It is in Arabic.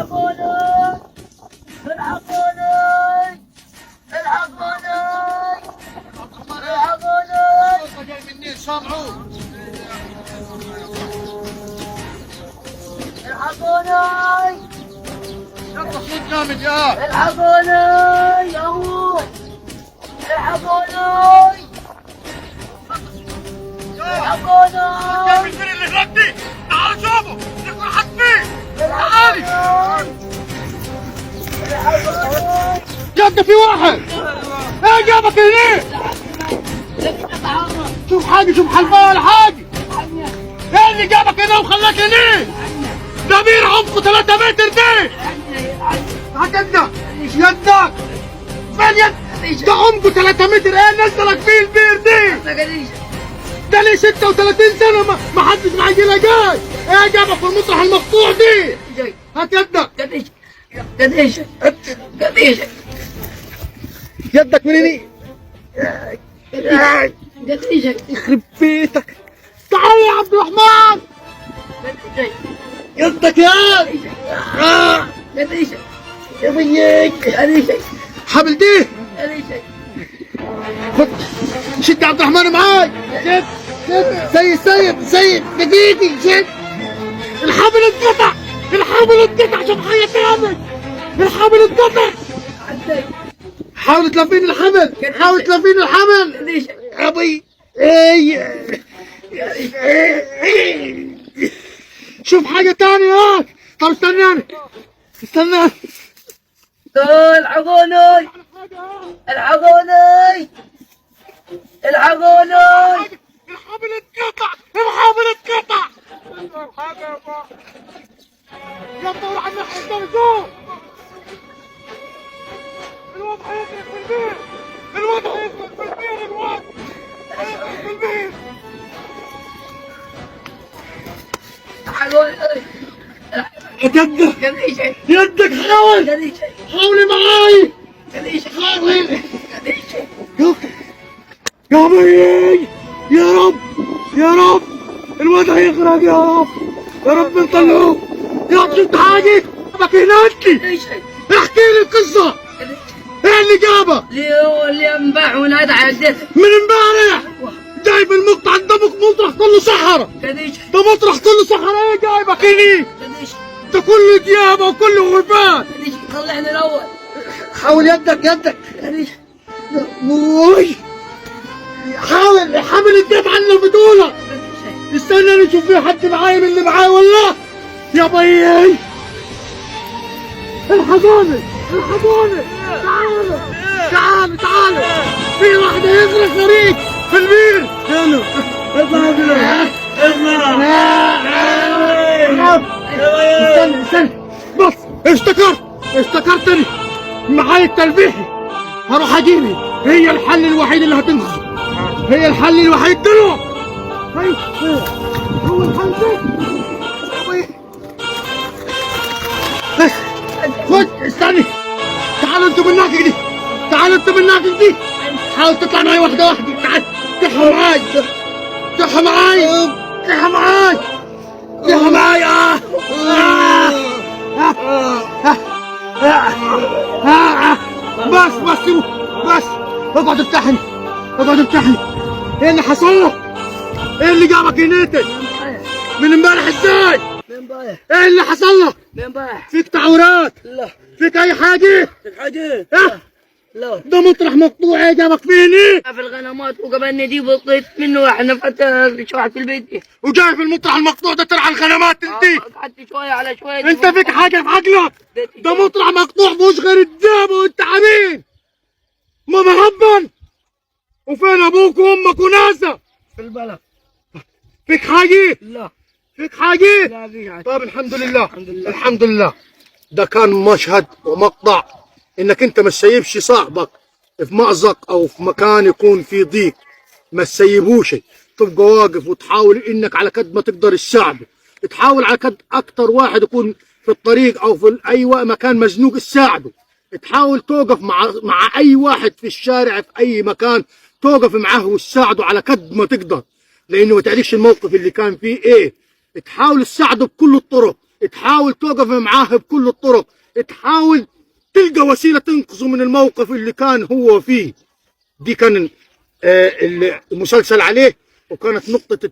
الحقوني الحقوني الحقوني الحقوني جاي منين سامعوه؟ الحقوني يلا صوت جامد يا الحقوني يا ابوي الحقوني الحقوني من اللي هناك دي تعالوا شوفوا يكون حد فيه تعالي جد في واحد ايه جابك هنا شوف حاجه شوف حلفان حاجه ايه اللي جابك هنا وخلاك هنا ده بير عمقه 3 متر دي يدك يدك فين يد ده عمقه 3 متر ايه نزلك فيه البير دي ده ليه 36 سنة ما حدش معجلها جاي ايه جابك في المطرح المقطوع دي هات يدك قديش يدك من هني قديش يخرب بيتك تعال يا عبد الرحمن يدك يا قديش يا بيك قديش حبل دي قديش خد شد عبد الرحمن معاي شد شد سيد دقيقي شد الحبل اتقطع الحبل اتقطع شوف حاجه تعمل الحبل اتقطع حاول تلفين الحبل حاول تلفين الحبل قديش يا بي ايه شوف حاجه تانية هاك طب استناني الحقوني الحقوني الحقوني الحبل اتقطع الحبل اتقطع يا طول عم الحجار الوضع هيفرق في البيت الوضع هيفرق في البيت الوضع هيفرق في البيت الحقوني يدك قديش يدك حاول قديش حاولي معاي قديش حاول قديش يا بيي يا رب الوضع يغرق يا رب نطلعوه يا شفت حاجة جابك هناك قديش احكي لي القصة ايه اللي جابك اللي انباع ونادى على جدته من امبارح جايب المقطع ده مطرح كله صحراء قديش ده مطرح كله صحراء ايه جايبك هني قديش ده كله ديابة وكله غربان قديش طلعني الاول حاول يدك قديش وي حاول حمل الدب عنا بدولة استنى نشوف في حد معايا من اللي معايا ولا يا بيي الحقوني تعالوا في واحدة يغرق غريق في البير يلا اطلع استنى بص افتكرتني معايا التلبيحي هروح اجيبي هي الحل الوحيد اللي هتنقذه هي الحل الوحيد دلوقتي هو الحل ده بس خد استني تعالوا انتوا بالناقص دي حاول تطلع معي واحدة تعال تحوا معاي بس اقعد افتحني ايه اللي حصل لك؟ ايه اللي جابك هنيتك؟ من امبارح ازاي؟ من امبارح ايه اللي حصل لك؟ من امبارح فيك تعورات؟ لا فيك اي حاجة؟ حاجة ها؟ لا ده مطرح مقطوع ايه جابك فيني؟ في الغنمات وقبلني دي بطيت منه واحنا فتح شوية في البيت دي وجاي في المطرح المقطوع ده ترعى الغنمات انت؟ قعدت شوية على شوية انت فيك حاجة في عقلك؟ ده مطرح مقطوع فيهوش غير الدابة والتعابين ما مهبل وفين ابوك وامك وناسك؟ في البلد فيك حاجة؟ لا فيك حاجة؟ لا في حاجة طيب الحمد لله ده كان مشهد ومقطع انك انت ما تسيبش صاحبك في مأزق او في مكان يكون فيه ضيق ما تسيبوش تبقى واقف وتحاول انك على قد ما تقدر تساعده تحاول على قد اكتر واحد يكون في الطريق او في اي مكان مزنوق تساعده تحاول توقف مع اي واحد في الشارع في اي مكان توقف معاه وتساعده على قد ما تقدر لانه ما تعرفش الموقف اللي كان فيه ايه تحاول تساعده بكل الطرق تحاول توقف معاه بكل الطرق، تحاول تلقى وسيله تنقذه من الموقف اللي كان هو فيه. دي كان المسلسل عليه، وكانت نقطه